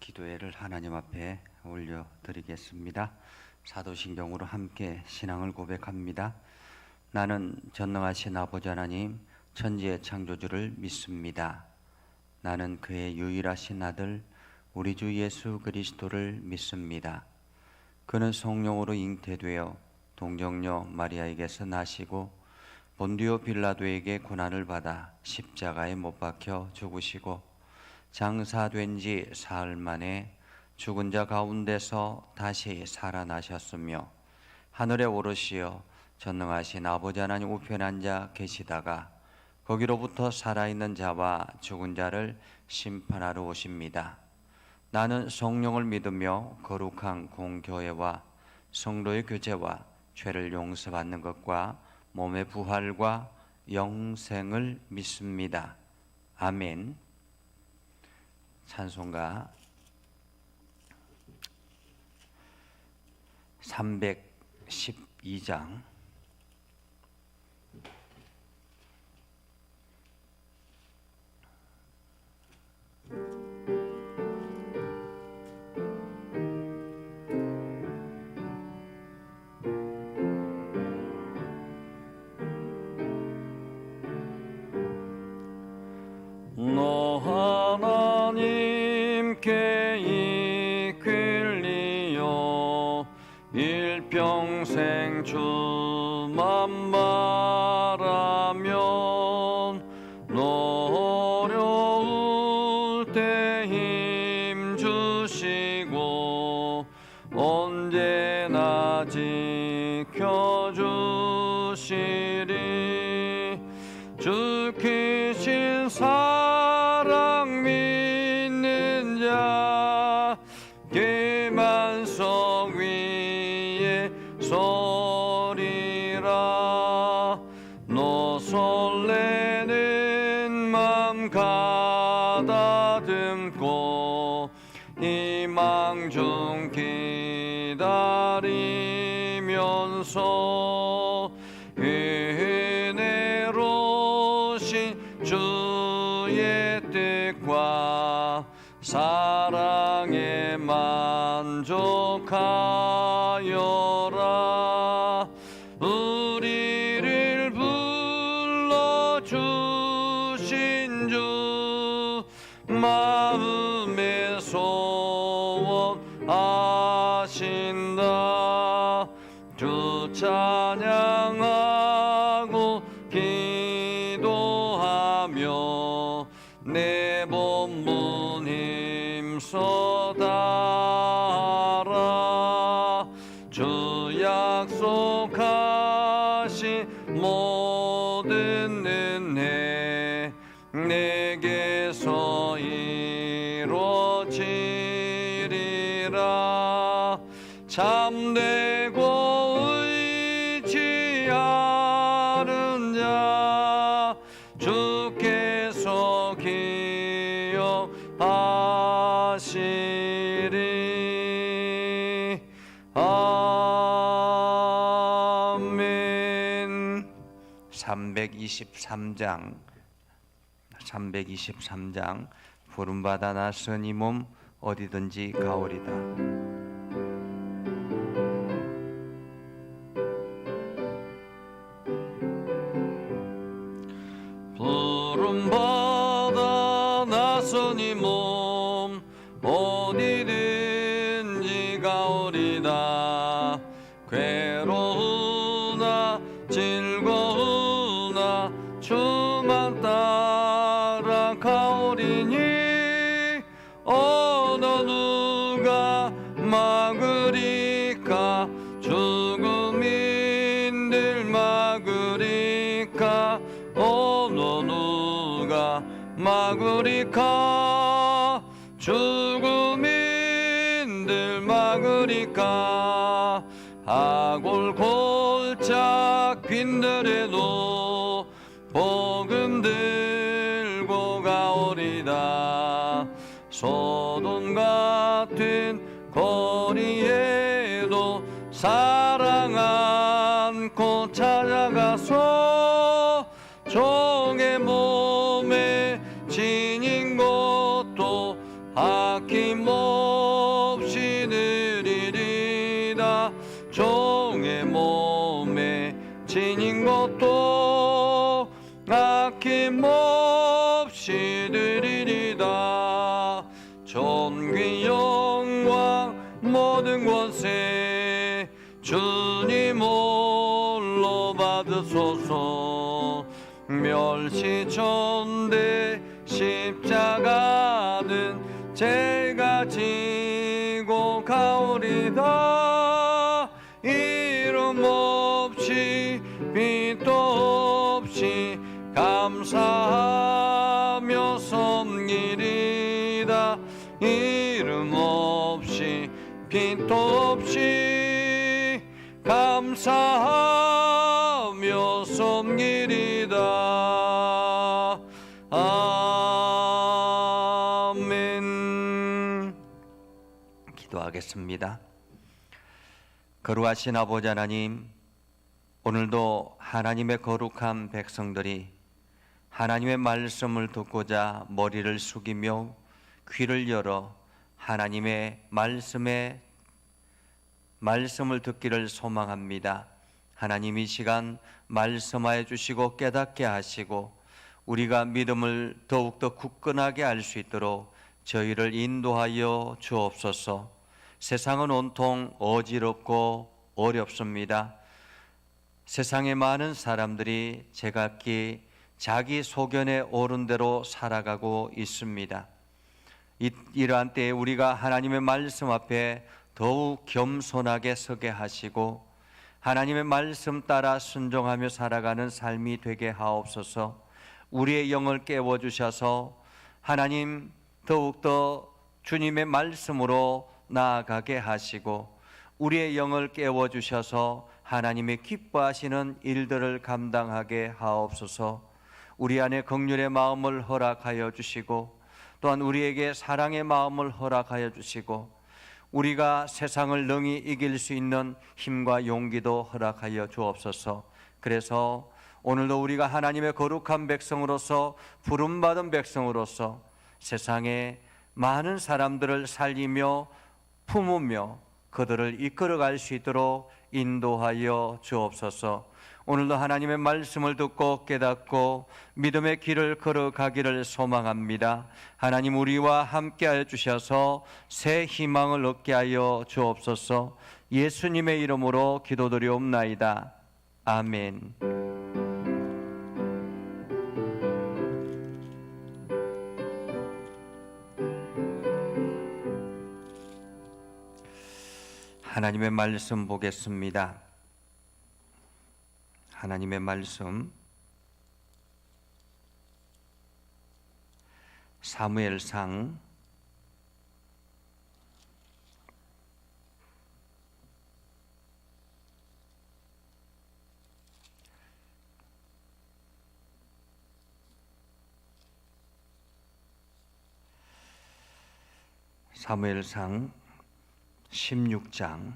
기도회를 하나님 앞에 올려드리겠습니다. 사도신경으로 함께 신앙을 고백합니다. 나는 전능하신 아버지 하나님 천지의 창조주를 믿습니다. 나는 그의 유일하신 아들 우리 주 예수 그리스도를 믿습니다. 그는 성령으로 잉태되어 동정녀 마리아에게서 나시고 본디오 빌라도에게 고난을 받아 십자가에 못 박혀 죽으시고 장사된 지 사흘 만에 죽은 자 가운데서 다시 살아나셨으며 하늘에 오르시어 전능하신 아버지 하나님 우편에 앉아 계시다가 거기로부터 살아있는 자와 죽은 자를 심판하러 오십니다. 나는 성령을 믿으며 거룩한 공교회와 성도의 교제와 죄를 용서받는 것과 몸의 부활과 영생을 믿습니다. 아멘. 찬송가 312장 너 하나님께 이끌리어 일평생 주만 바라면 너 어려울 때 힘 주시고 언제나 지켜주시리. 주 크신 사랑 믿는 자 계만성 위에 서리라. 너 설레는 맘 가다듬고 희망 중 기다리면서 은혜로우신 주의 뜻과 사랑에 만족하여라. 우리를 불러주신 주 마음에 소원하신다. 주 찬양하고 기도하며 내 본분 힘써 다하라. 주 약속하신 모든 은혜 내게서 이루어지리라. 참되고 의지하는 자 주께서 기억하시리. 아멘. 323장 부름받아 나선 이 몸 어디든지 가오리다. 부름받아 나선 이 몸 어디든지 가오리다. 괴로우나 즐거우나 주만 따라 가오리니 어느 누가 막으리까. 죽음인들 막으리까. 어느 누가 막으리까. 죽음인들 막으리까. 아골골짝 빈들에도 복음 들고 가오리다. 소돔 같은 거리에도 사랑 안고 찾아가서 종의 몸에 지닌 것도 아낌없이 드리리다. 종의 몸에 지닌 것도 아낌없이 드리리다. 존귀 영광 모든 권세 주님 홀로 받으소서. 멸시천대 십자가는 제가 지고 가오리다. 이름 없이 빛도 없이 감사하며 섬기리다. 이름 없이 빛도 없이 감사하며 섬기리다. 아멘. 기도하겠습니다. 거룩하신 아버지 하나님, 오늘도 하나님의 거룩한 백성들이 하나님의 말씀을 듣고자 머리를 숙이며 귀를 열어 하나님의 말씀을 듣기를 소망합니다. 하나님, 이 시간 말씀하여 주시고 깨닫게 하시고 우리가 믿음을 더욱더 굳건하게 할 수 있도록 저희를 인도하여 주옵소서. 세상은 온통 어지럽고 어렵습니다. 세상의 많은 사람들이 제각기 자기 소견에 오른 대로 살아가고 있습니다. 이러한 때에 우리가 하나님의 말씀 앞에 더욱 겸손하게 서게 하시고 하나님의 말씀 따라 순종하며 살아가는 삶이 되게 하옵소서. 우리의 영을 깨워주셔서 하나님 더욱더 주님의 말씀으로 나아가게 하시고 우리의 영을 깨워주셔서 하나님의 기뻐하시는 일들을 감당하게 하옵소서. 우리 안에 긍휼의 마음을 허락하여 주시고 또한 우리에게 사랑의 마음을 허락하여 주시고 우리가 세상을 능히 이길 수 있는 힘과 용기도 허락하여 주옵소서. 그래서 오늘도 우리가 하나님의 거룩한 백성으로서 부름받은 백성으로서 세상에 많은 사람들을 살리며 품으며 그들을 이끌어갈 수 있도록 인도하여 주옵소서. 오늘도 하나님의 말씀을 듣고 깨닫고 믿음의 길을 걸어가기를 소망합니다. 하나님, 우리와 함께하여 주셔서 새 희망을 얻게 하여 주옵소서. 예수님의 이름으로 기도드리옵나이다. 아멘. 하나님의 말씀 보겠습니다. 하나님의 말씀 사무엘상 16장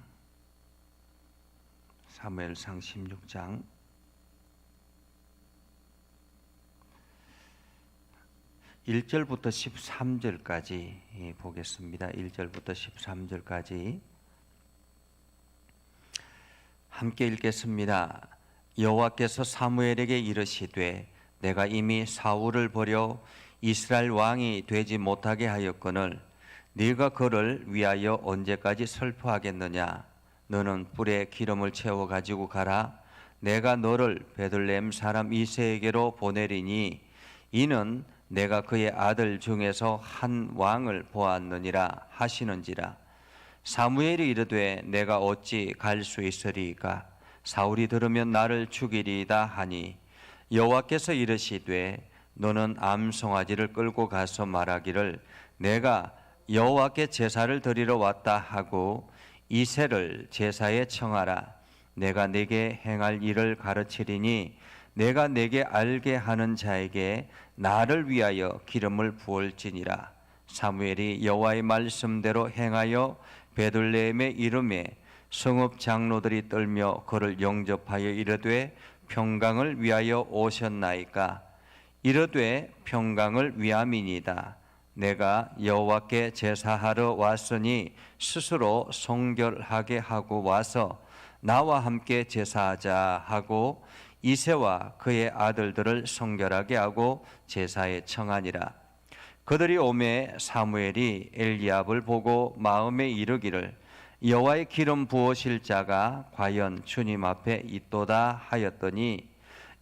사무엘상 16장 1절부터 13절까지 보겠습니다. 1절부터 13절까지 함께 읽겠습니다. 여호와께서 사무엘에게 이르시되 내가 이미 사울을 버려 이스라엘 왕이 되지 못하게 하였거늘 네가 그를 위하여 언제까지 슬퍼하겠느냐. 너는 뿔에 기름을 채워 가지고 가라. 내가 너를 베들레헴 사람 이새에게로 보내리니 이는 내가 그의 아들 중에서 한 왕을 보았느니라 하시는지라. 사무엘이 이르되 내가 어찌 갈 수 있으리이까. 사울이 들으면 나를 죽이리이다 하니 여호와께서 이르시되 너는 암송아지를 끌고 가서 말하기를 내가 여호와께 제사를 드리러 왔다 하고 이새를 제사에 청하라. 내가 네게 행할 일을 가르치리니 내가 네게 알게 하는 자에게 나를 위하여 기름을 부을지니라. 사무엘이 여호와의 말씀대로 행하여 베들레헴에 이름에 성읍 장로들이 떨며 그를 영접하여 이르되 평강을 위하여 오셨나이까. 이르되 평강을 위함이니이다. 내가 여호와께 제사하러 왔으니 스스로 성결하게 하고 와서 나와 함께 제사하자 하고 이새와 그의 아들들을 성결하게 하고 제사에 청하니라. 그들이 오매 사무엘이 엘리압을 보고 마음에 이르기를 여호와의 기름 부으실 자가 과연 주님 앞에 있도다 하였더니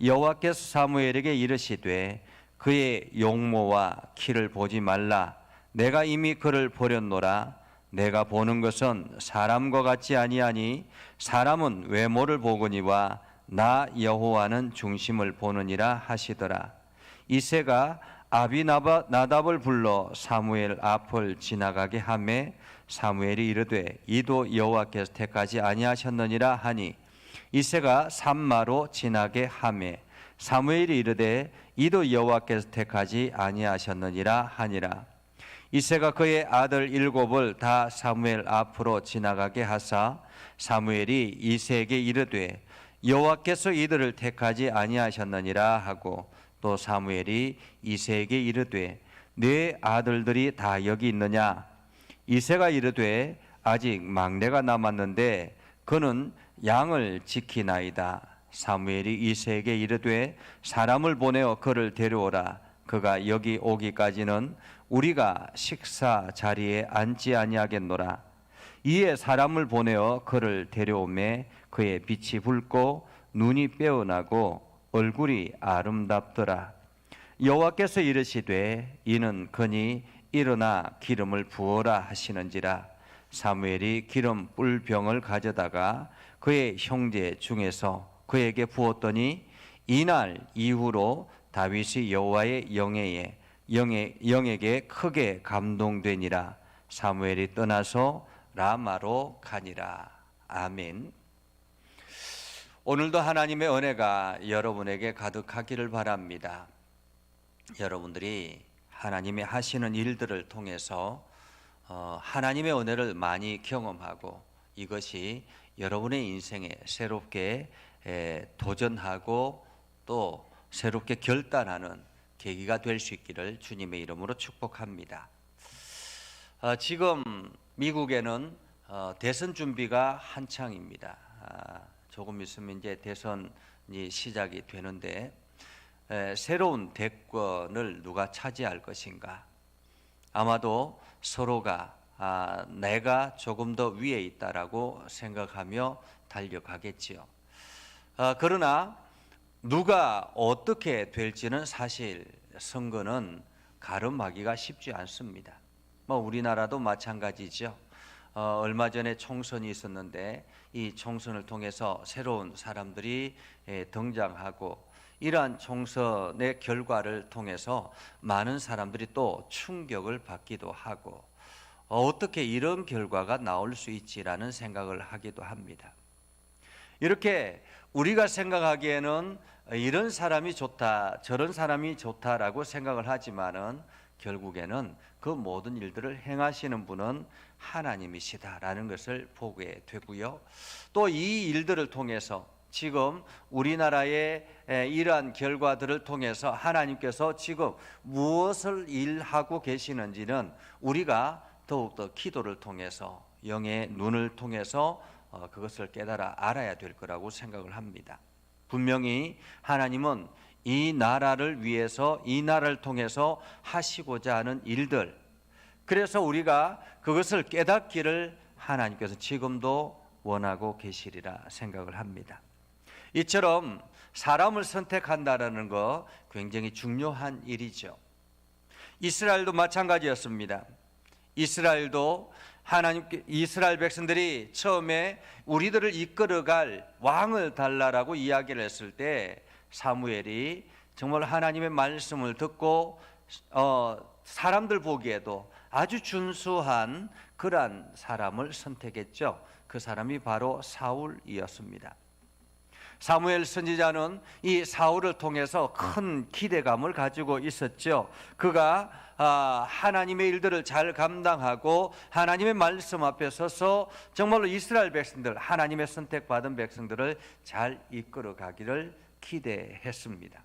여호와께서 사무엘에게 이르시되 그의 용모와 키를 보지 말라. 내가 이미 그를 보렸노라. 내가 보는 것은 사람과 같지 아니하니 사람은 외모를 보거니와 나 여호와는 중심을 보느니라 하시더라. 이새가 아비나답을 불러 사무엘 앞을 지나가게 하매 사무엘이 이르되 이도 여호와께서 택하지 아니하셨느니라 하니 이새가 산마로 지나게 하매 사무엘이 이르되 이도 여호와께서 택하지 아니하셨느니라 하니라. 이새가 그의 아들 7을 다 사무엘 앞으로 지나가게 하사 사무엘이 이새에게 이르되 여호와께서 이들을 택하지 아니하셨느니라 하고 또 사무엘이 이새에게 이르되 네 아들들이 다 여기 있느냐? 이새가 이르되 아직 막내가 남았는데 그는 양을 지키나이다. 사무엘이 이새에게 이르되 사람을 보내어 그를 데려오라. 그가 여기 오기까지는 우리가 식사 자리에 앉지 아니하겠노라. 이에 사람을 보내어 그를 데려오매 그의 빛이 붉고 눈이 빼어나고 얼굴이 아름답더라. 여호와께서 이르시되 이는 그니 일어나 기름을 부어라 하시는지라. 사무엘이 기름 뿔병을 가져다가 그의 형제 중에서 그에게 부었더니 이날 이후로 다윗이 여호와의 영에게 크게 감동되니라. 사무엘이 떠나서 라마로 가니라. 아멘. 오늘도 하나님의 은혜가 여러분에게 가득하기를 바랍니다. 여러분들이 하나님이 하시는 일들을 통해서 하나님의 은혜를 많이 경험하고 이것이 여러분의 인생에 새롭게 도전하고 또 새롭게 결단하는 계기가 될 수 있기를 주님의 이름으로 축복합니다. 지금 미국에는 대선 준비가 한창입니다. 조금 있으면 이제 대선이 시작이 되는데 새로운 대권을 누가 차지할 것인가? 아마도 서로가 내가 조금 더 위에 있다라고 생각하며 달려가겠지요. 그러나 누가 어떻게 될지는 사실 선거는 가름하기가 쉽지 않습니다. 우리나라도 마찬가지죠. 얼마 전에 총선이 있었는데 이 총선을 통해서 새로운 사람들이 등장하고 이러한 총선의 결과를 통해서 많은 사람들이 또 충격을 받기도 하고 어떻게 이런 결과가 나올 수 있지라는 생각을 하기도 합니다. 이렇게 우리가 생각하기에는 이런 사람이 좋다, 저런 사람이 좋다라고 생각을 하지만은 결국에는 그 모든 일들을 행하시는 분은 하나님이시다라는 것을 보게 되고요. 또 이 일들을 통해서 지금 우리나라의 이러한 결과들을 통해서 하나님께서 지금 무엇을 일하고 계시는지는 우리가 더욱더 기도를 통해서 영의 눈을 통해서 그것을 깨달아 알아야 될 거라고 생각을 합니다. 분명히 하나님은 이 나라를 위해서 이 나라를 통해서 하시고자 하는 일들, 그래서 우리가 그것을 깨닫기를 하나님께서 지금도 원하고 계시리라 생각을 합니다. 이처럼 사람을 선택한다라는 거 굉장히 중요한 일이죠. 이스라엘도 마찬가지였습니다. 이스라엘도 이스라엘 백성들이 처음에 우리들을 이끌어갈 왕을 달라라고 이야기를 했을 때 사무엘이 정말 하나님의 말씀을 듣고 사람들 보기에도 아주 준수한 그러한 사람을 선택했죠. 그 사람이 바로 사울이었습니다. 사무엘 선지자는 이 사울을 통해서 큰 기대감을 가지고 있었죠. 그가 하나님의 일들을 잘 감당하고 하나님의 말씀 앞에 서서 정말로 이스라엘 백성들, 하나님의 선택받은 백성들을 잘 이끌어 가기를 기대했습니다.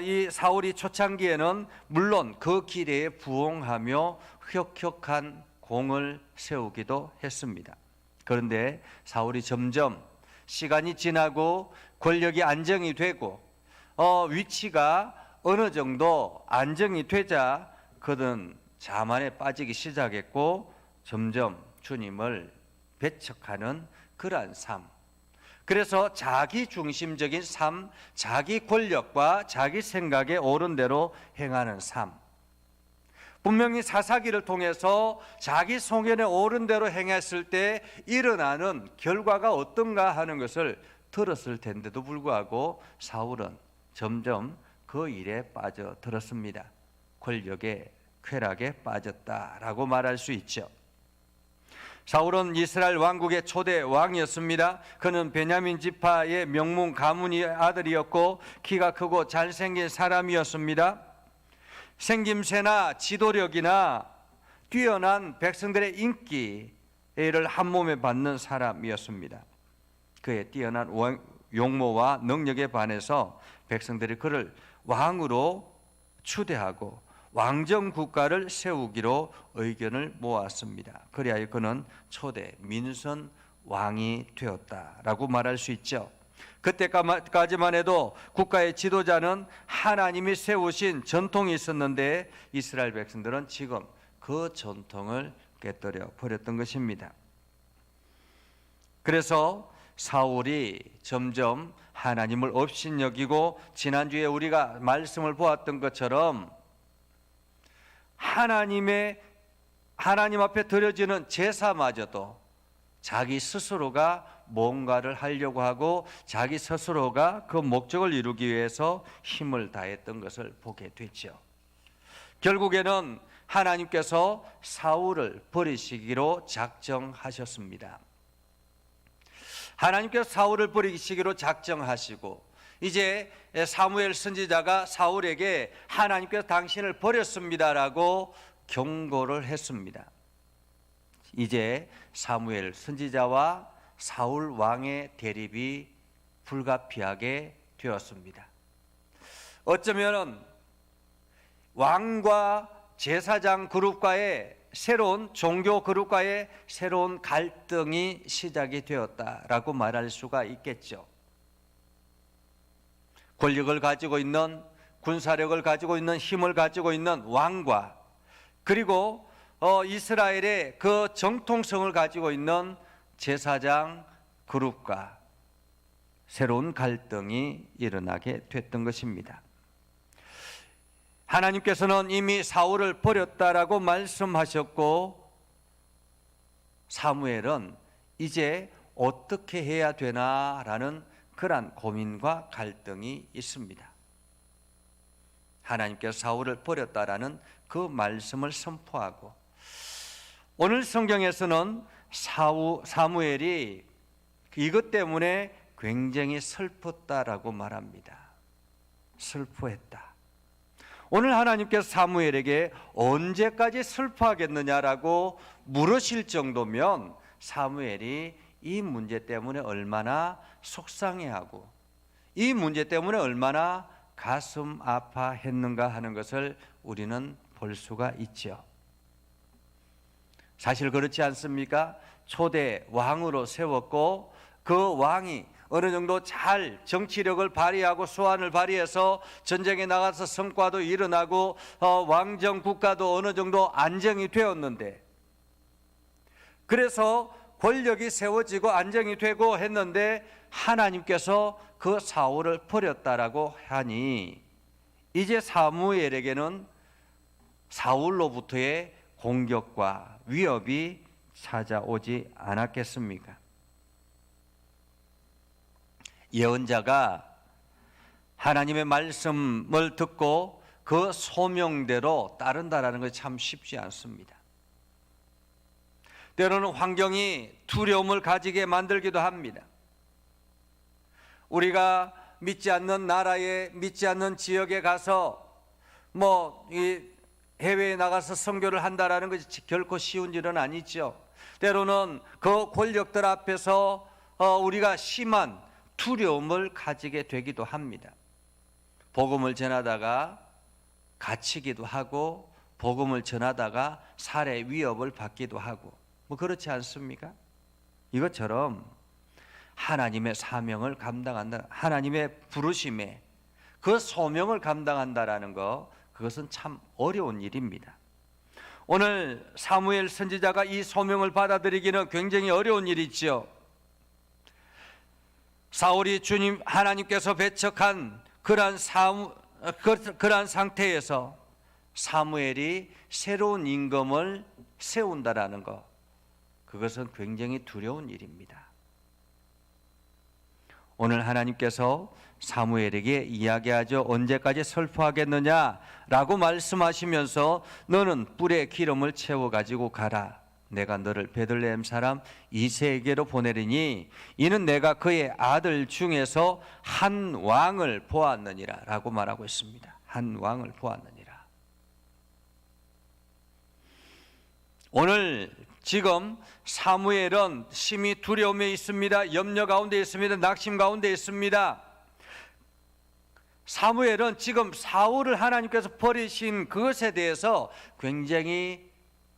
이 사울이 초창기에는 물론 그 기대에 부응하며 혁혁한 공을 세우기도 했습니다. 그런데 사울이 점점 시간이 지나고 권력이 안정이 되고 위치가 어느 정도 안정이 되자 그는 자만에 빠지기 시작했고 점점 주님을 배척하는 그러한 삶, 그래서 자기 중심적인 삶, 자기 권력과 자기 생각에 옳은 대로 행하는 삶, 분명히 사사기를 통해서 자기 소견에 옳은 대로 행했을 때 일어나는 결과가 어떤가 하는 것을 들었을 텐데도 불구하고 사울은 점점 그 일에 빠져들었습니다. 권력의 쾌락에 빠졌다라고 말할 수 있죠. 사울은 이스라엘 왕국의 초대 왕이었습니다. 그는 베냐민 지파의 명문 가문의 아들이었고 키가 크고 잘생긴 사람이었습니다. 생김새나 지도력이나 뛰어난 백성들의 인기를 한몸에 받는 사람이었습니다. 그의 뛰어난 용모와 능력에 반해서 백성들이 그를 왕으로 추대하고 왕정 국가를 세우기로 의견을 모았습니다. 그리하여 그는 초대 민선 왕이 되었다라고 말할 수 있죠. 그때까지만 해도 국가의 지도자는 하나님이 세우신 전통이 있었는데 이스라엘 백성들은 지금 그 전통을 깨뜨려 버렸던 것입니다. 그래서 사울이 점점 하나님을 업신여기고 지난주에 우리가 말씀을 보았던 것처럼 하나님 앞에 드려지는 제사마저도 자기 스스로가 뭔가를 하려고 하고 자기 스스로가 그 목적을 이루기 위해서 힘을 다했던 것을 보게 되죠. 결국에는 하나님께서 사울을 버리시기로 작정하셨습니다. 하나님께서 사울을 버리시기로 작정하시고 이제 사무엘 선지자가 사울에게 하나님께서 당신을 버렸습니다라고 경고를 했습니다. 이제 사무엘 선지자와 사울 왕의 대립이 불가피하게 되었습니다. 어쩌면 왕과 제사장 그룹과의 새로운 종교 그룹과의 새로운 갈등이 시작이 되었다라고 말할 수가 있겠죠. 권력을 가지고 있는, 군사력을 가지고 있는, 힘을 가지고 있는 왕과 그리고 이스라엘의 그 정통성을 가지고 있는 제사장 그룹과 새로운 갈등이 일어나게 됐던 것입니다. 하나님께서는 이미 사울을 버렸다라고 말씀하셨고 사무엘은 이제 어떻게 해야 되나라는 그러한 고민과 갈등이 있습니다. 하나님께서 사울을 버렸다라는 그 말씀을 선포하고 오늘 성경에서는 사무엘이 이것 때문에 굉장히 슬펐다라고 말합니다. 슬퍼했다. 오늘 하나님께서 사무엘에게 언제까지 슬퍼하겠느냐라고 물으실 정도면 사무엘이 이 문제 때문에 얼마나 속상해하고 이 문제 때문에 얼마나 가슴 아파했는가 하는 것을 우리는 볼 수가 있죠. 사실 그렇지 않습니까? 초대 왕으로 세웠고 그 왕이 어느 정도 잘 정치력을 발휘하고 수완을 발휘해서 전쟁에 나가서 성과도 일어나고 왕정 국가도 어느 정도 안정이 되었는데 그래서 권력이 세워지고 안정이 되고 했는데 하나님께서 그 사울을 버렸다라고 하니 이제 사무엘에게는 사울로부터의 공격과 위협이 찾아오지 않았겠습니까? 예언자가 하나님의 말씀을 듣고 그 소명대로 따른다라는 것이 참 쉽지 않습니다. 때로는 환경이 두려움을 가지게 만들기도 합니다. 우리가 믿지 않는 나라에 믿지 않는 지역에 가서 이 해외에 나가서 선교를 한다라는 것이 결코 쉬운 일은 아니죠. 때로는 그 권력들 앞에서 우리가 심한 두려움을 가지게 되기도 합니다. 복음을 전하다가 갇히기도 하고 복음을 전하다가 살해 위협을 받기도 하고 뭐 그렇지 않습니까? 이것처럼 하나님의 사명을 감당한다, 하나님의 부르심에 그 소명을 감당한다라는 거, 그것은 참 어려운 일입니다. 오늘 사무엘 선지자가 이 소명을 받아들이기는 굉장히 어려운 일이지요. 사울이 주님 하나님께서 배척한 그러한 상태에서 사무엘이 새로운 임금을 세운다라는 것, 그것은 굉장히 두려운 일입니다. 오늘 하나님께서 사무엘에게 이야기하죠. 언제까지 슬퍼하겠느냐라고 말씀하시면서 너는 뿔에 기름을 채워 가지고 가라. 내가 너를 베들레헴 사람 이새에게로 보내리니 이는 내가 그의 아들 중에서 한 왕을 보았느니라 라고 말하고 있습니다. 한 왕을 보았느니라. 오늘 지금 사무엘은 심히 두려움에 있습니다. 염려 가운데 있습니다. 낙심 가운데 있습니다. 사무엘은 지금 사울을 하나님께서 버리신 그것에 대해서 굉장히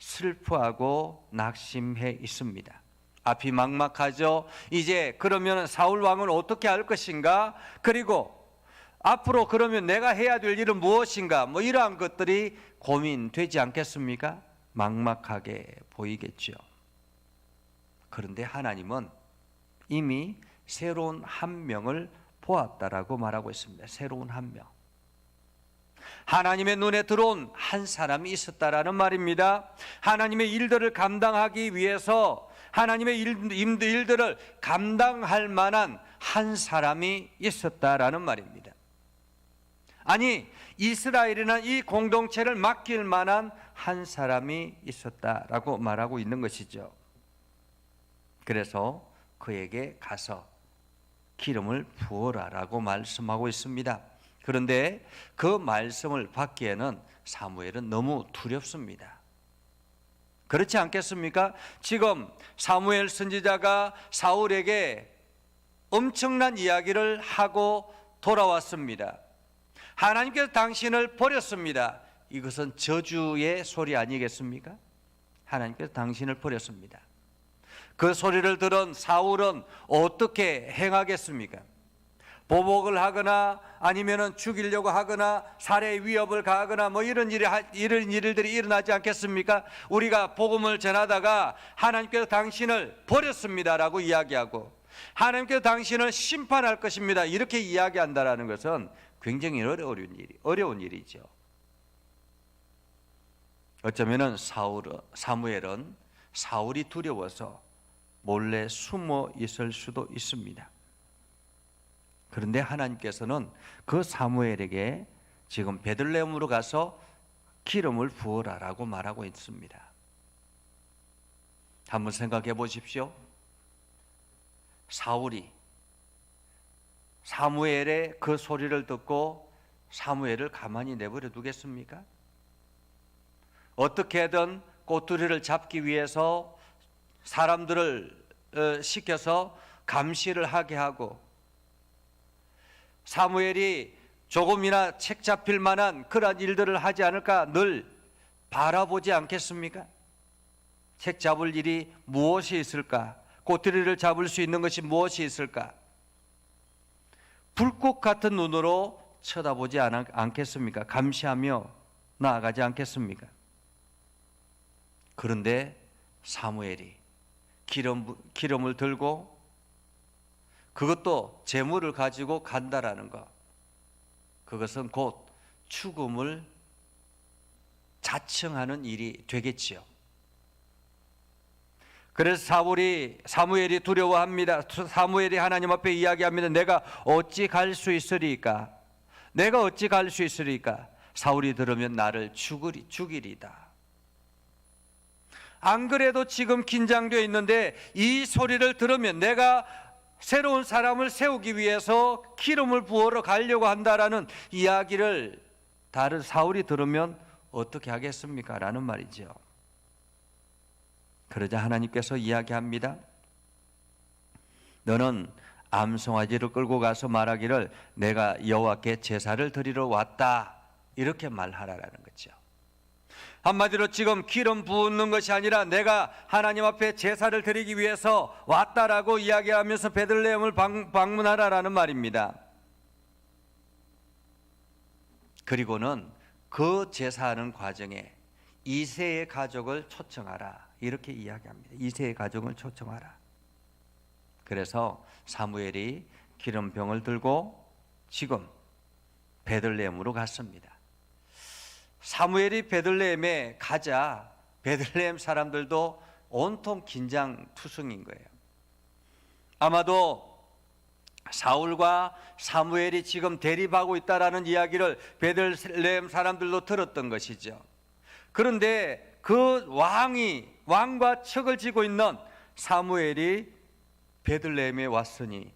슬퍼하고 낙심해 있습니다. 앞이 막막하죠. 이제 그러면 사울 왕은 어떻게 할 것인가? 그리고 앞으로 그러면 내가 해야 될 일은 무엇인가? 뭐 이러한 것들이 고민되지 않겠습니까? 막막하게 보이겠죠. 그런데 하나님은 이미 새로운 한 명을 보았다라고 말하고 있습니다. 새로운 한 명. 하나님의 눈에 들어온 한 사람이 있었다라는 말입니다. 하나님의 일들을 감당하기 위해서 하나님의 일들을 감당할 만한 한 사람이 있었다라는 말입니다. 아니, 이스라엘이나 이 공동체를 맡길 만한 한 사람이 있었다라고 말하고 있는 것이죠. 그래서 그에게 가서 기름을 부어라라고 말씀하고 있습니다. 그런데 그 말씀을 받기에는 사무엘은 너무 두렵습니다. 그렇지 않겠습니까? 지금 사무엘 선지자가 사울에게 엄청난 이야기를 하고 돌아왔습니다. 하나님께서 당신을 버렸습니다. 이것은 저주의 소리 아니겠습니까? 하나님께서 당신을 버렸습니다. 그 소리를 들은 사울은 어떻게 행하겠습니까? 보복을 하거나 아니면은 죽이려고 하거나 살해 위협을 가하거나 뭐 이런 일들이 일어나지 않겠습니까? 우리가 복음을 전하다가 하나님께서 당신을 버렸습니다라고 이야기하고 하나님께서 당신을 심판할 것입니다 이렇게 이야기한다라는 것은 굉장히 어려운 일이죠. 어쩌면은 사무엘은 사울이 두려워서 몰래 숨어 있을 수도 있습니다. 그런데 하나님께서는 그 사무엘에게 지금 베들레헴으로 가서 기름을 부어라라고 말하고 있습니다. 한번 생각해 보십시오. 사울이 사무엘의 그 소리를 듣고 사무엘을 가만히 내버려 두겠습니까? 어떻게든 꼬투리를 잡기 위해서 사람들을 시켜서 감시를 하게 하고 사무엘이 조금이나 책 잡힐 만한 그런 일들을 하지 않을까 늘 바라보지 않겠습니까? 책 잡을 일이 무엇이 있을까? 꼬투리를 잡을 수 있는 것이 무엇이 있을까? 불꽃 같은 눈으로 쳐다보지 않겠습니까? 감시하며 나아가지 않겠습니까? 그런데 사무엘이 기름을 들고 그것도 재물을 가지고 간다라는 것, 그것은 곧 죽음을 자청하는 일이 되겠지요. 그래서 사무엘이 두려워합니다. 사무엘이 하나님 앞에 이야기합니다. 내가 어찌 갈 수 있으리까? 내가 어찌 갈 수 있으리까? 사울이 들으면 나를 죽이리다. 안 그래도 지금 긴장되어 있는데 이 소리를 들으면 내가 새로운 사람을 세우기 위해서 기름을 부어러 가려고 한다라는 이야기를 다른 사울이 들으면 어떻게 하겠습니까? 라는 말이죠. 그러자 하나님께서 이야기합니다. 너는 암송아지를 끌고 가서 말하기를 내가 여호와께 제사를 드리러 왔다, 이렇게 말하라는 거죠. 한마디로 지금 기름 붓는 것이 아니라 내가 하나님 앞에 제사를 드리기 위해서 왔다라고 이야기하면서 베들레헴을 방문하라라는 말입니다. 그리고는 그 제사하는 과정에 이새의 가족을 초청하라, 이렇게 이야기합니다. 이새의 가족을 초청하라. 그래서 사무엘이 기름병을 들고 지금 베들레헴으로 갔습니다. 사무엘이 베들레헴에 가자 베들레헴 사람들도 온통 긴장투성인 거예요. 아마도 사울과 사무엘이 지금 대립하고 있다라는 이야기를 베들레헴 사람들도 들었던 것이죠. 그런데 그 왕과 척을 지고 있는 사무엘이 베들레헴에 왔으니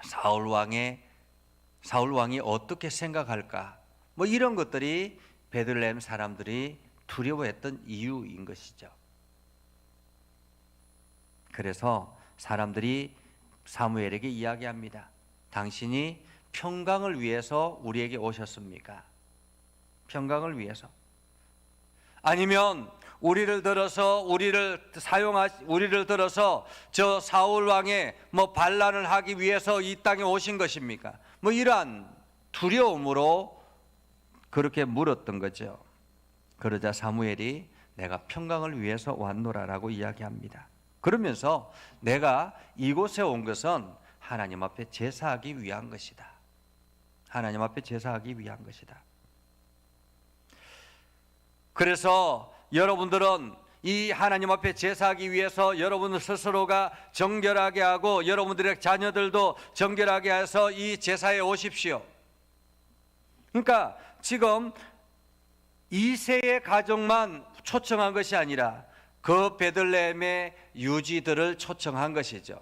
사울 왕이 어떻게 생각할까? 뭐 이런 것들이 베들레헴 사람들이 두려워했던 이유인 것이죠. 그래서 사람들이 사무엘에게 이야기합니다. 당신이 평강을 위해서 우리에게 오셨습니까? 평강을 위해서? 아니면 우리를 들어서 저 사울 왕의 반란을 하기 위해서 이 땅에 오신 것입니까? 이러한 두려움으로 그렇게 물었던 거죠. 그러자 사무엘이 내가 평강을 위해서 왔노라라고 이야기합니다. 그러면서 내가 이곳에 온 것은 하나님 앞에 제사하기 위한 것이다. 하나님 앞에 제사하기 위한 것이다. 그래서 여러분들은 이 하나님 앞에 제사하기 위해서 여러분들 스스로가 정결하게 하고 여러분들의 자녀들도 정결하게 해서 이 제사에 오십시오. 그러니까 지금 이새의 가족만 초청한 것이 아니라 그 베들레헴의 유지들을 초청한 것이죠.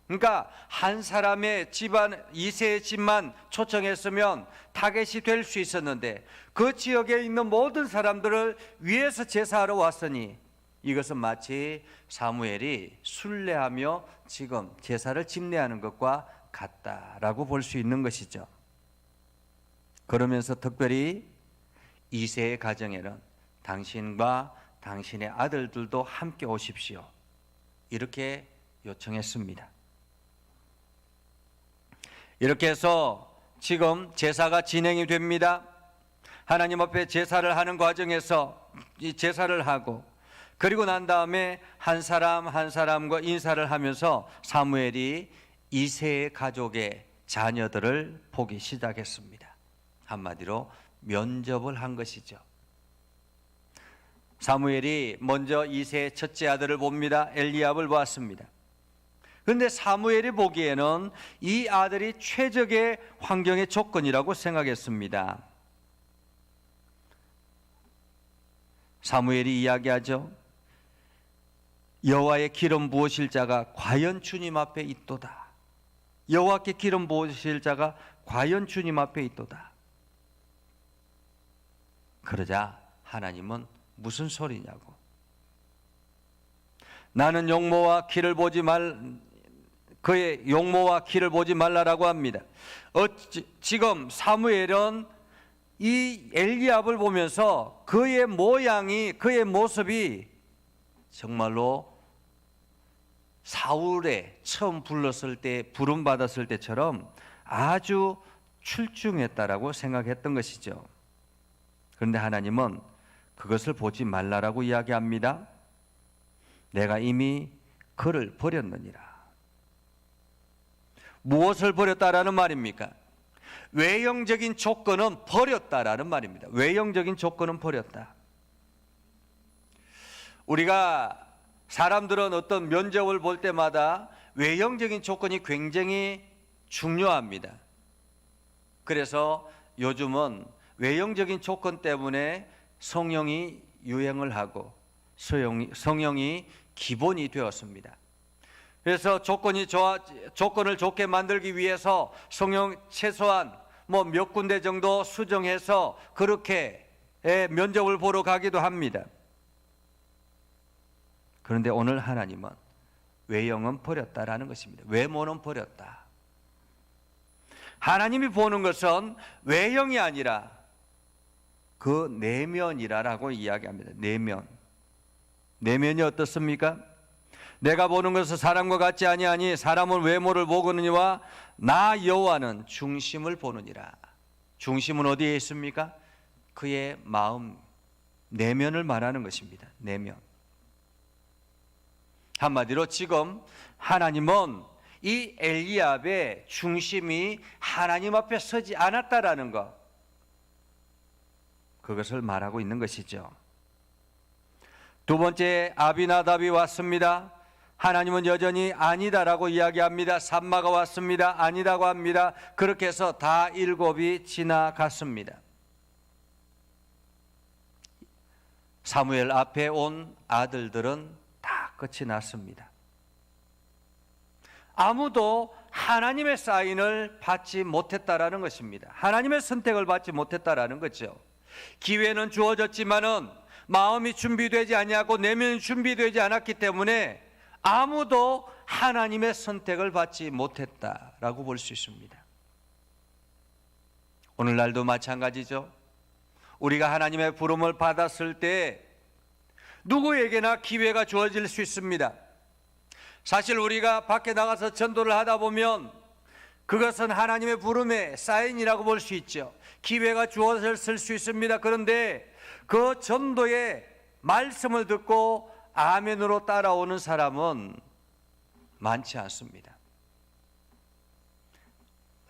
그러니까 한 사람의 집안, 이새의 집만 초청했으면 타겟이 될 수 있었는데 그 지역에 있는 모든 사람들을 위해서 제사하러 왔으니 이것은 마치 사무엘이 순례하며 지금 제사를 집례하는 것과 같다라고 볼 수 있는 것이죠. 그러면서 특별히 이새의 가정에는 당신과 당신의 아들들도 함께 오십시오, 이렇게 요청했습니다. 이렇게 해서 지금 제사가 진행이 됩니다. 하나님 앞에 제사를 하는 과정에서 이 제사를 하고 그리고 난 다음에 한 사람 한 사람과 인사를 하면서 사무엘이 이새의 가족의 자녀들을 보기 시작했습니다. 한마디로 면접을 한 것이죠. 사무엘이 먼저 이새의 첫째 아들을 봅니다. 엘리압을 보았습니다. 그런데 사무엘이 보기에는 이 아들이 최적의 환경의 조건이라고 생각했습니다. 사무엘이 이야기하죠. 여호와의 기름 부으실 자가 과연 주님 앞에 있도다. 여호와께 기름 부으실 자가 과연 주님 앞에 있도다. 그러자 하나님은 무슨 소리냐고. 나는 그의 용모와 키를 보지 말라라고 합니다. 지금 사무엘은 이 엘리압을 보면서 그의 모습이 정말로 사울에 처음 불렀을 때 부름 받았을 때처럼 아주 출중했다라고 생각했던 것이죠. 그런데 하나님은 그것을 보지 말라라고 이야기합니다. 내가 이미 그를 버렸느니라. 무엇을 버렸다라는 말입니까? 외형적인 조건은 버렸다라는 말입니다. 외형적인 조건은 버렸다. 우리가 사람들은 어떤 면접을 볼 때마다 외형적인 조건이 굉장히 중요합니다. 그래서 요즘은 외형적인 조건 때문에 성형이 유행을 하고 성형이 기본이 되었습니다. 그래서 조건을 좋게 만들기 위해서 성형 최소한 몇 군데 정도 수정해서 그렇게 면접을 보러 가기도 합니다. 그런데 오늘 하나님은 외형은 버렸다라는 것입니다. 외모는 버렸다. 하나님이 보는 것은 외형이 아니라 그 내면이라고 이야기합니다. 내면이 어떻습니까? 내가 보는 것은 사람과 같지 아니하니 사람은 외모를 보거니와 나 여호와는 중심을 보느니라. 중심은 어디에 있습니까? 그의 마음, 내면을 말하는 것입니다. 내면. 한마디로 지금 하나님은 이 엘리압의 중심이 하나님 앞에 서지 않았다라는 것, 그것을 말하고 있는 것이죠. 두 번째, 아비나답이 왔습니다. 하나님은 여전히 아니다라고 이야기합니다. 삼마가 왔습니다. 아니다고 합니다. 그렇게 해서 다 7이 지나갔습니다. 사무엘 앞에 온 아들들은 다 끝이 났습니다. 아무도 하나님의 사인을 받지 못했다라는 것입니다. 하나님의 선택을 받지 못했다라는 거죠. 기회는 주어졌지만은 마음이 준비되지 아니하고 내면이 준비되지 않았기 때문에 아무도 하나님의 선택을 받지 못했다라고 볼 수 있습니다. 오늘날도 마찬가지죠. 우리가 하나님의 부름을 받았을 때 누구에게나 기회가 주어질 수 있습니다. 사실 우리가 밖에 나가서 전도를 하다 보면 그것은 하나님의 부름의 사인이라고 볼 수 있죠. 기회가 주어졌을 수 있습니다. 그런데 그 전도의 말씀을 듣고 아멘으로 따라오는 사람은 많지 않습니다.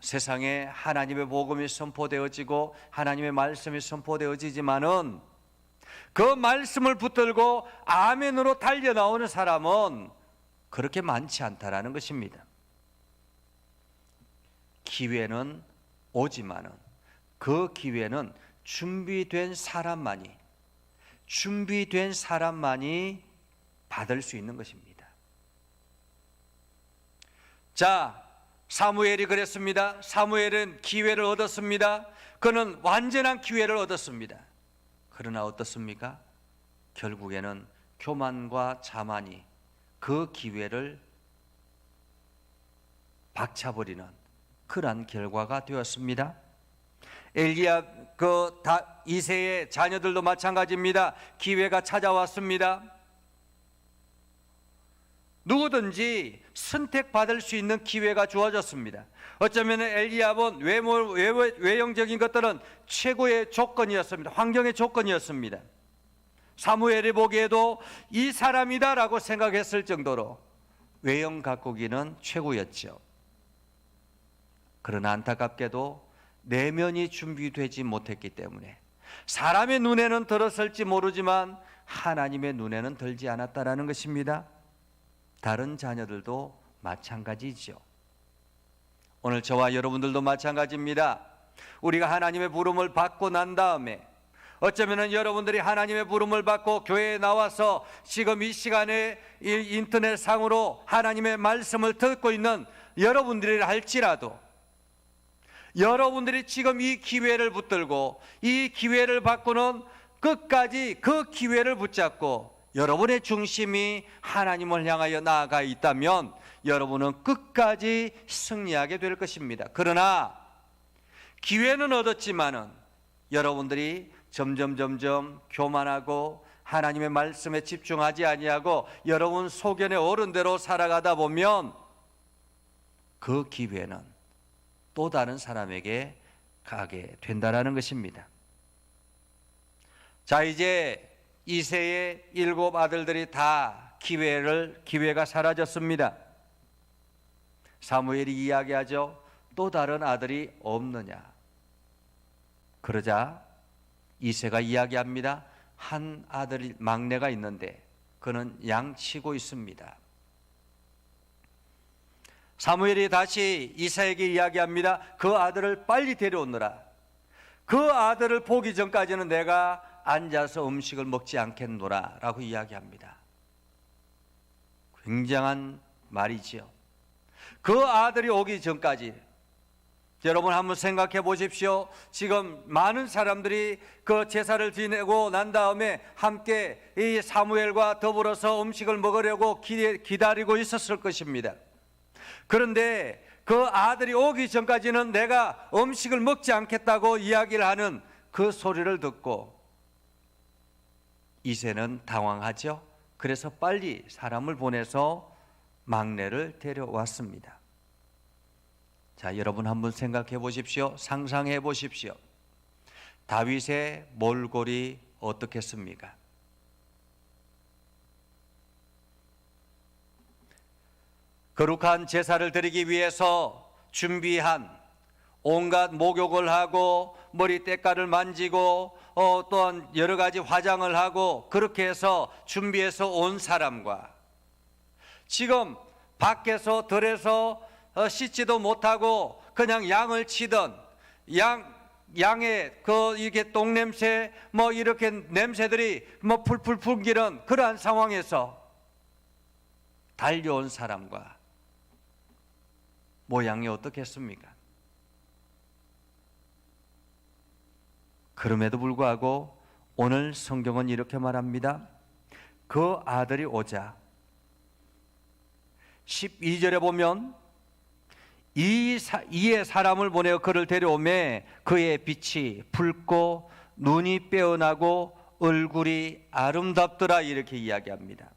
세상에 하나님의 복음이 선포되어지고 하나님의 말씀이 선포되어지지만은 그 말씀을 붙들고 아멘으로 달려나오는 사람은 그렇게 많지 않다라는 것입니다. 기회는 오지만은 그 기회는 준비된 사람만이 받을 수 있는 것입니다. 자, 사무엘이 그랬습니다. 사무엘은 기회를 얻었습니다. 그는 완전한 기회를 얻었습니다. 그러나 어떻습니까? 결국에는 교만과 자만이 그 기회를 박차버리는 그러한 결과가 되었습니다. 엘리압 이세의 자녀들도 마찬가지입니다. 기회가 찾아왔습니다. 누구든지 선택받을 수 있는 기회가 주어졌습니다. 어쩌면 엘리압은 외형적인 것들은 최고의 조건이었습니다. 환경의 조건이었습니다. 사무엘이 보기에도 이 사람이다라고 생각했을 정도로 외형 가꾸기는 최고였죠. 그러나 안타깝게도 내면이 준비되지 못했기 때문에 사람의 눈에는 들었을지 모르지만 하나님의 눈에는 들지 않았다라는 것입니다. 다른 자녀들도 마찬가지죠. 오늘 저와 여러분들도 마찬가지입니다. 우리가 하나님의 부름을 받고 난 다음에 어쩌면 여러분들이 하나님의 부름을 받고 교회에 나와서 지금 이 시간에 인터넷 상으로 하나님의 말씀을 듣고 있는 여러분들이라 할지라도 여러분들이 지금 이 기회를 붙들고 이 기회를 받고는 끝까지 그 기회를 붙잡고 여러분의 중심이 하나님을 향하여 나아가 있다면 여러분은 끝까지 승리하게 될 것입니다. 그러나 기회는 얻었지만은 여러분들이 점점 교만하고 하나님의 말씀에 집중하지 아니하고 여러분 소견에 오른 대로 살아가다 보면 그 기회는 또 다른 사람에게 가게 된다라는 것입니다. 자, 이제 이새의 7 아들들이 다 기회가 사라졌습니다. 사무엘이 이야기하죠. 또 다른 아들이 없느냐. 그러자 이새가 이야기합니다. 한 아들이 막내가 있는데 그는 양치고 있습니다. 사무엘이 다시 이새에게 이야기합니다. 그 아들을 빨리 데려오너라. 그 아들을 보기 전까지는 내가 앉아서 음식을 먹지 않겠노라 라고 이야기합니다. 굉장한 말이지요. 그 아들이 오기 전까지 여러분 한번 생각해 보십시오. 지금 많은 사람들이 그 제사를 지내고 난 다음에 함께 이 사무엘과 더불어서 음식을 먹으려고 기다리고 있었을 것입니다. 그런데 그 아들이 오기 전까지는 내가 음식을 먹지 않겠다고 이야기를 하는 그 소리를 듣고 이새는 당황하죠. 그래서 빨리 사람을 보내서 막내를 데려왔습니다. 자, 여러분 한번 생각해 보십시오. 상상해 보십시오. 다윗의 몰골이 어떻겠습니까? 거룩한 제사를 드리기 위해서 준비한 온갖 목욕을 하고 머리 때깔을 만지고 또한 여러 가지 화장을 하고 그렇게 해서 준비해서 온 사람과 지금 밖에서 들에서 씻지도 못하고 그냥 양을 치던 양의 이게 똥냄새 이렇게 냄새들이 풀풀 풍기는 그러한 상황에서 달려온 사람과 모양이 어떻겠습니까? 그럼에도 불구하고 오늘 성경은 이렇게 말합니다. 그 아들이 오자 12절에 보면 이에 사람을 보내어 그를 데려오매 그의 빛이 붉고 눈이 빼어나고 얼굴이 아름답더라 이렇게 이야기합니다.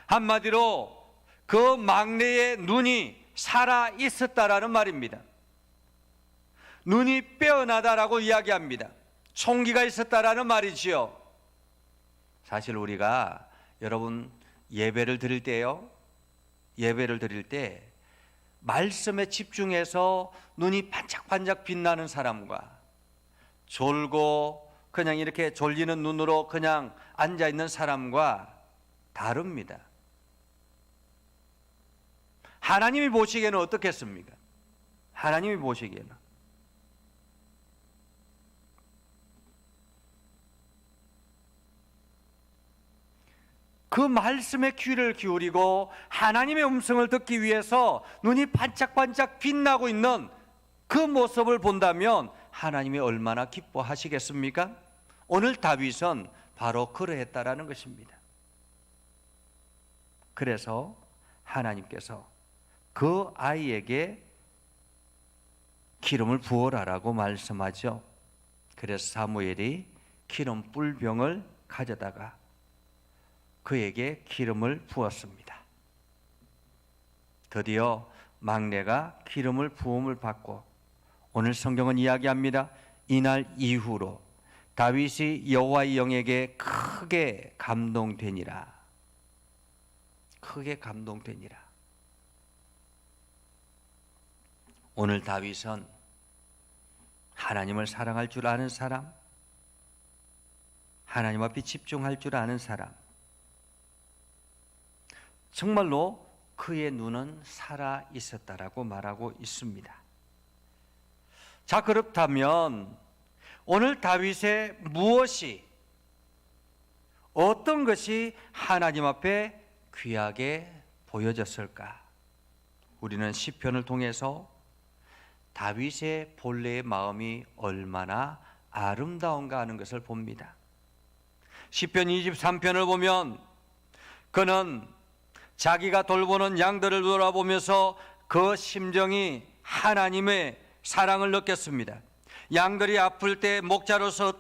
한마디로 그 막내의 눈이 살아 있었다라는 말입니다. 눈이 빼어나다라고 이야기합니다. 총기가 있었다라는 말이지요. 사실 우리가 여러분 예배를 드릴 때요, 예배를 드릴 때 말씀에 집중해서 눈이 반짝반짝 빛나는 사람과 졸고 그냥 이렇게 졸리는 눈으로 그냥 앉아 있는 사람과 다릅니다. 하나님이 보시기에는 어떻겠습니까? 하나님이 보시기에는 그 말씀에 귀를 기울이고 하나님의 음성을 듣기 위해서 눈이 반짝반짝 빛나고 있는 그 모습을 본다면 하나님이 얼마나 기뻐하시겠습니까? 오늘 다윗은 바로 그러했다라는 것입니다. 그래서 하나님께서 그 아이에게 기름을 부어라라고 말씀하죠. 그래서 사무엘이 기름 뿔병을 가져다가 그에게 기름을 부었습니다. 드디어 막내가 기름을 부음을 받고 오늘 성경은 이야기합니다. 이날 이후로 다윗이 여호와의 영에게 크게 감동되니라. 크게 감동되니라. 오늘 다윗은 하나님을 사랑할 줄 아는 사람, 하나님 앞에 집중할 줄 아는 사람, 정말로 그의 눈은 살아 있었다라고 말하고 있습니다. 자, 그렇다면 오늘 다윗의 무엇이, 어떤 것이 하나님 앞에 귀하게 보여졌을까? 우리는 시편을 통해서 다윗의 본래의 마음이 얼마나 아름다운가 하는 것을 봅니다. 시편 23편을 보면 그는 자기가 돌보는 양들을 돌아보면서 그 심정이 하나님의 사랑을 느꼈습니다. 양들이 아플 때 목자로서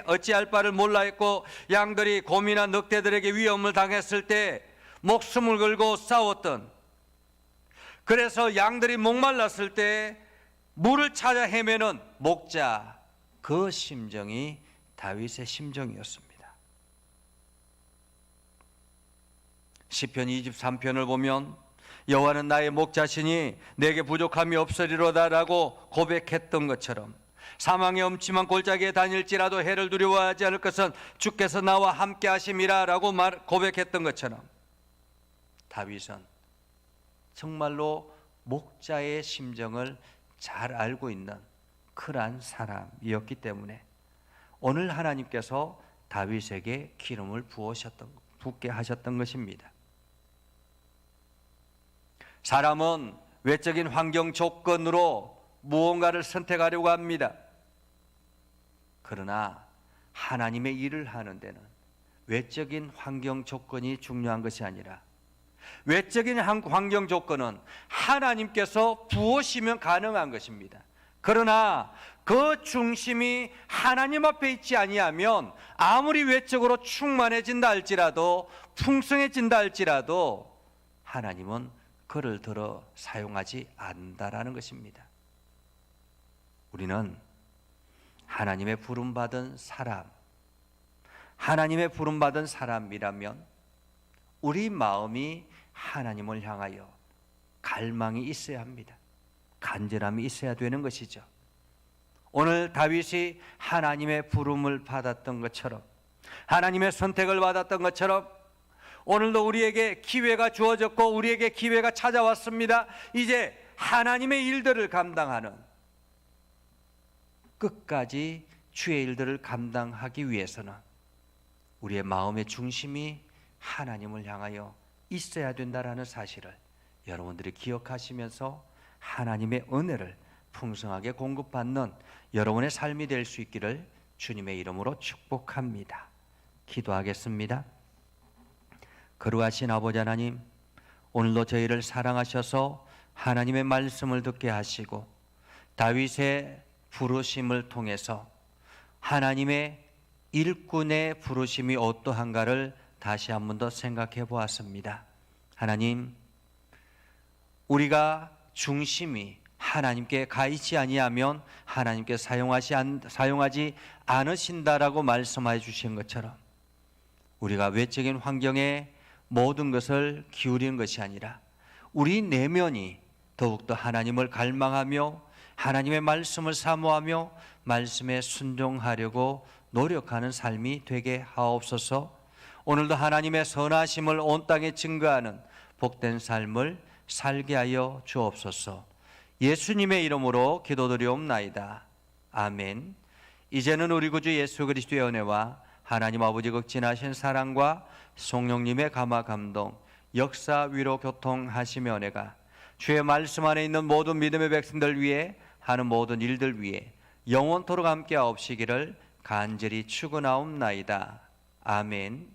어찌할 바를 몰라 했고 양들이 곰이나 늑대들에게 위험을 당했을 때 목숨을 걸고 싸웠던, 그래서 양들이 목말랐을 때 물을 찾아 헤매는 목자, 그 심정이 다윗의 심정이었습니다. 시편 23편을 보면 여호와는 나의 목자시니 내게 부족함이 없으리로다라고 고백했던 것처럼 사망의 엄침한 골짜기에 다닐지라도 해를 두려워하지 않을 것은 주께서 나와 함께 하심이라라고 고백했던 것처럼 다윗은 정말로 목자의 심정을 잘 알고 있는 그러한 사람이었기 때문에 오늘 하나님께서 다윗에게 기름을 붓게 하셨던 것입니다. 사람은 외적인 환경 조건으로 무언가를 선택하려고 합니다. 그러나 하나님의 일을 하는 데는 외적인 환경 조건이 중요한 것이 아니라 외적인 환경 조건은 하나님께서 부으시면 가능한 것입니다. 그러나 그 중심이 하나님 앞에 있지 아니하면 아무리 외적으로 충만해진다 할지라도 풍성해진다 할지라도 하나님은 그를 들어 사용하지 않는다라는 것입니다. 우리는 하나님의 부름받은 사람, 하나님의 부름받은 사람이라면 우리 마음이 하나님을 향하여 갈망이 있어야 합니다. 간절함이 있어야 되는 것이죠. 오늘 다윗이 하나님의 부름을 받았던 것처럼, 하나님의 선택을 받았던 것처럼 오늘도 우리에게 기회가 주어졌고 우리에게 기회가 찾아왔습니다. 이제 하나님의 일들을 감당하는, 끝까지 주의 일들을 감당하기 위해서는 우리의 마음의 중심이 하나님을 향하여 있어야 된다라는 사실을 여러분들이 기억하시면서 하나님의 은혜를 풍성하게 공급받는 여러분의 삶이 될 수 있기를 주님의 이름으로 축복합니다. 기도하겠습니다. 거룩하신 아버지 하나님, 오늘도 저희를 사랑하셔서 하나님의 말씀을 듣게 하시고 다윗의 부르심을 통해서 하나님의 일꾼의 부르심이 어떠한가를 다시 한 번 더 생각해 보았습니다. 하나님, 우리가 중심이 하나님께 가 있지 아니하면 하나님께 사용하지 않으신다라고 말씀해 주신 것처럼 우리가 외적인 환경에 모든 것을 기울이는 것이 아니라 우리 내면이 더욱더 하나님을 갈망하며 하나님의 말씀을 사모하며 말씀에 순종하려고 노력하는 삶이 되게 하옵소서. 오늘도 하나님의 선하심을 온 땅에 증거하는 복된 삶을 살게 하여 주옵소서. 예수님의 이름으로 기도드리옵나이다. 아멘. 이제는 우리 구주 예수 그리스도의 은혜와 하나님 아버지 극진하신 사랑과 성령님의 감화 감동, 역사 위로 교통하시며 은혜가 주의 말씀 안에 있는 모든 믿음의 백성들 위해 하는 모든 일들 위해 영원토록 함께 하옵시기를 간절히 축원하옵나이다. 아멘.